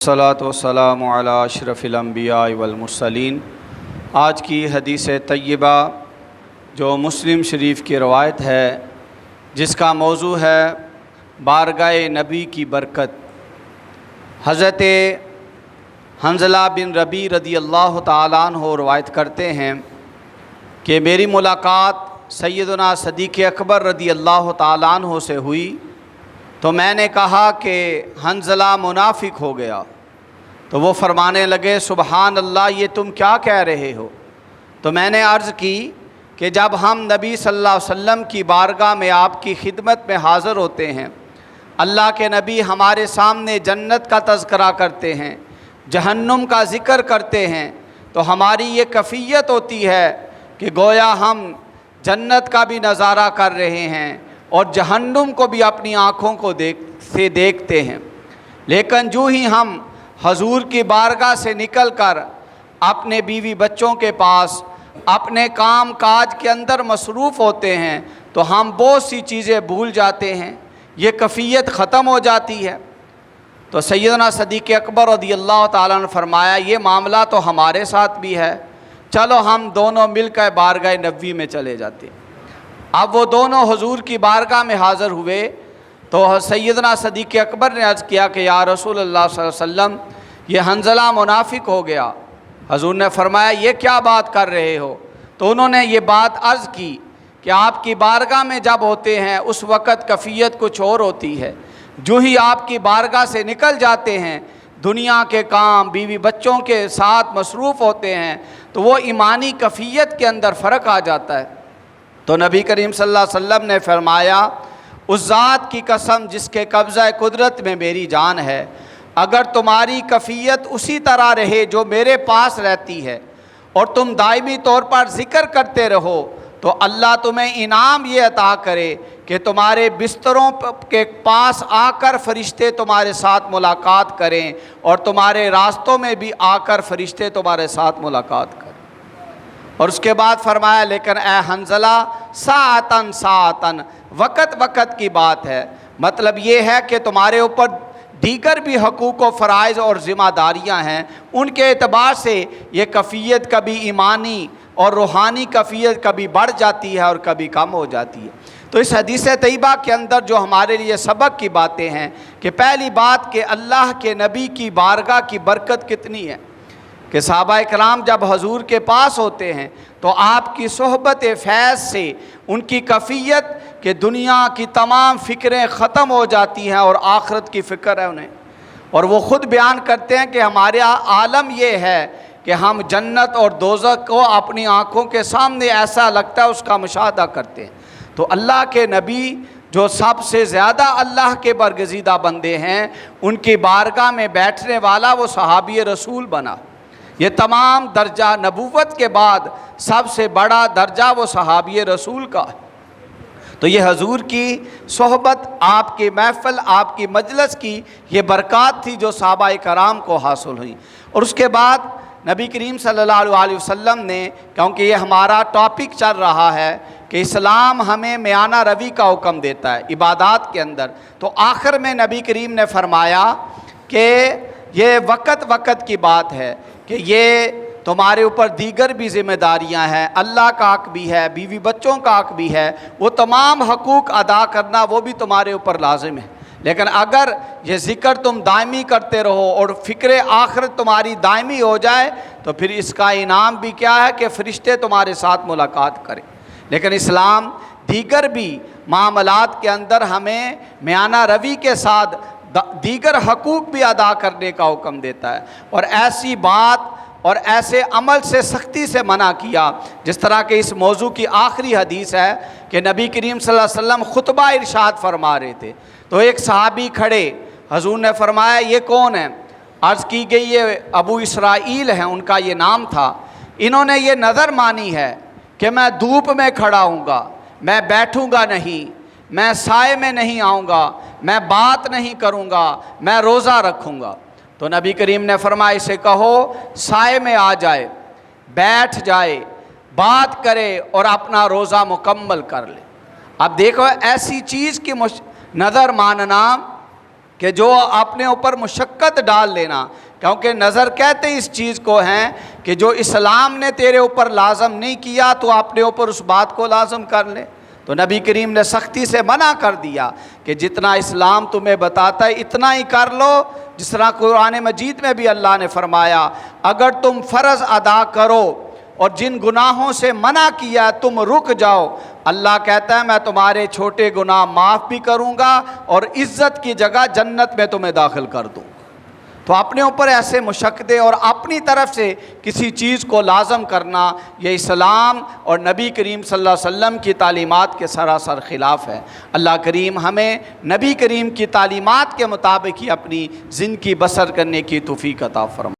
الصلاۃ والسلام علی اشرف الانبیاء والمرسلین۔ آج کی حدیث طیبہ جو مسلم شریف کی روایت ہے، جس کا موضوع ہے بارگاہ نبی کی برکت۔ حضرت حنظلہ بن ربیع رضی اللہ تعالیٰ عنہ روایت کرتے ہیں کہ میری ملاقات سیدنا صدیق اکبر رضی اللہ تعالیٰ عنہ سے ہوئی تو میں نے کہا کہ حنظلہ منافق ہو گیا، تو وہ فرمانے لگے سبحان اللہ، یہ تم کیا کہہ رہے ہو؟ تو میں نے عرض کی کہ جب ہم نبی صلی اللہ علیہ وسلم کی بارگاہ میں آپ کی خدمت میں حاضر ہوتے ہیں، اللہ کے نبی ہمارے سامنے جنت کا تذکرہ کرتے ہیں، جہنم کا ذکر کرتے ہیں، تو ہماری یہ کیفیت ہوتی ہے کہ گویا ہم جنت کا بھی نظارہ کر رہے ہیں اور جہنم کو بھی اپنی آنکھوں کو دیکھتے ہیں۔ لیکن جو ہی ہم حضور کی بارگاہ سے نکل کر اپنے بیوی بچوں کے پاس اپنے کام کاج کے اندر مصروف ہوتے ہیں تو ہم بہت سی چیزیں بھول جاتے ہیں، یہ کیفیت ختم ہو جاتی ہے۔ تو سیدنا صدیق اکبر رضی اللہ تعالیٰ نے فرمایا یہ معاملہ تو ہمارے ساتھ بھی ہے، چلو ہم دونوں مل کر بارگاہ نبوی میں چلے جاتے ہیں۔ اب وہ دونوں حضور کی بارگاہ میں حاضر ہوئے تو سیدنا صدیق اکبر نے عرض کیا کہ یا رسول اللہ صلی اللہ علیہ وسلم، یہ حنظلہ منافق ہو گیا۔ حضور نے فرمایا یہ کیا بات کر رہے ہو؟ تو انہوں نے یہ بات عرض کی کہ آپ کی بارگاہ میں جب ہوتے ہیں اس وقت کیفیت کچھ اور ہوتی ہے، جو ہی آپ کی بارگاہ سے نکل جاتے ہیں، دنیا کے کام بیوی بچوں کے ساتھ مصروف ہوتے ہیں، تو وہ ایمانی کیفیت کے اندر فرق آ جاتا ہے۔ تو نبی کریم صلی اللہ علیہ وسلم نے فرمایا اس ذات کی قسم جس کے قبضہ قدرت میں میری جان ہے، اگر تمہاری کیفیت اسی طرح رہے جو میرے پاس رہتی ہے اور تم دائمی طور پر ذکر کرتے رہو تو اللہ تمہیں انعام یہ عطا کرے کہ تمہارے بستروں کے پاس آ کر فرشتے تمہارے ساتھ ملاقات کریں اور تمہارے راستوں میں بھی آ کر فرشتے تمہارے ساتھ ملاقات کریں۔ اور اس کے بعد فرمایا لیکن اے حنظلہ ساعتن ساعتن، وقت وقت کی بات ہے، مطلب یہ ہے کہ تمہارے اوپر دیگر بھی حقوق و فرائض اور ذمہ داریاں ہیں، ان کے اعتبار سے یہ کیفیت کبھی ایمانی اور روحانی کیفیت کبھی بڑھ جاتی ہے اور کبھی کم ہو جاتی ہے۔ تو اس حدیث طیبہ کے اندر جو ہمارے لیے سبق کی باتیں ہیں کہ پہلی بات کہ اللہ کے نبی کی بارگاہ کی برکت کتنی ہے، کہ صحابہ کرام جب حضور کے پاس ہوتے ہیں تو آپ کی صحبت فیض سے ان کی کیفیت کہ دنیا کی تمام فکریں ختم ہو جاتی ہیں اور آخرت کی فکر ہے انہیں، اور وہ خود بیان کرتے ہیں کہ ہمارا عالم یہ ہے کہ ہم جنت اور دوزخ کو اپنی آنکھوں کے سامنے ایسا لگتا ہے اس کا مشاہدہ کرتے ہیں۔ تو اللہ کے نبی جو سب سے زیادہ اللہ کے برگزیدہ بندے ہیں، ان کی بارگاہ میں بیٹھنے والا وہ صحابی رسول بنا۔ یہ تمام درجہ نبوت کے بعد سب سے بڑا درجہ وہ صحابی رسول کا ہے۔ تو یہ حضور کی صحبت، آپ کی محفل، آپ کی مجلس کی یہ برکات تھی جو صحابہ کرام کو حاصل ہوئی۔ اور اس کے بعد نبی کریم صلی اللہ علیہ وسلم نے، کیونکہ یہ ہمارا ٹاپک چل رہا ہے کہ اسلام ہمیں میانہ روی کا حکم دیتا ہے عبادات کے اندر، تو آخر میں نبی کریم نے فرمایا کہ یہ وقت وقت کی بات ہے کہ یہ تمہارے اوپر دیگر بھی ذمہ داریاں ہیں، اللہ کا حق بھی ہے، بیوی بچوں کا حق بھی ہے، وہ تمام حقوق ادا کرنا وہ بھی تمہارے اوپر لازم ہے۔ لیکن اگر یہ ذکر تم دائمی کرتے رہو اور فکر آخرت تمہاری دائمی ہو جائے تو پھر اس کا انعام بھی کیا ہے کہ فرشتے تمہارے ساتھ ملاقات کریں۔ لیکن اسلام دیگر بھی معاملات کے اندر ہمیں میانہ روی کے ساتھ دیگر حقوق بھی ادا کرنے کا حکم دیتا ہے، اور ایسی بات اور ایسے عمل سے سختی سے منع کیا، جس طرح کہ اس موضوع کی آخری حدیث ہے کہ نبی کریم صلی اللہ علیہ وسلم خطبہ ارشاد فرما رہے تھے تو ایک صحابی کھڑے، حضور نے فرمایا یہ کون ہے؟ عرض کی گئی یہ ابو اسرائیل ہیں، ان کا یہ نام تھا۔ انہوں نے یہ نظر مانی ہے کہ میں دھوپ میں کھڑا ہوں گا، میں بیٹھوں گا نہیں، میں سائے میں نہیں آؤں گا، میں بات نہیں کروں گا، میں روزہ رکھوں گا۔ تو نبی کریم نے فرمایا اسے کہو سائے میں آ جائے، بیٹھ جائے، بات کرے اور اپنا روزہ مکمل کر لے۔ اب دیکھو ایسی چیز کی نظر ماننا کہ جو اپنے اوپر مشقت ڈال لینا، کیونکہ نظر کہتے اس چیز کو ہیں کہ جو اسلام نے تیرے اوپر لازم نہیں کیا تو اپنے اوپر اس بات کو لازم کر لے۔ تو نبی کریم نے سختی سے منع کر دیا کہ جتنا اسلام تمہیں بتاتا ہے اتنا ہی کر لو، جس طرح قرآن مجید میں بھی اللہ نے فرمایا اگر تم فرض ادا کرو اور جن گناہوں سے منع کیا تم رک جاؤ، اللہ کہتا ہے میں تمہارے چھوٹے گناہ معاف بھی کروں گا اور عزت کی جگہ جنت میں تمہیں داخل کر دوں۔ تو اپنے اوپر ایسے مشقتیں اور اپنی طرف سے کسی چیز کو لازم کرنا، یہ اسلام اور نبی کریم صلی اللہ علیہ وسلم کی تعلیمات کے سراسر خلاف ہے۔ اللہ کریم ہمیں نبی کریم کی تعلیمات کے مطابق ہی اپنی زندگی بسر کرنے کی توفیق عطا فرمائے۔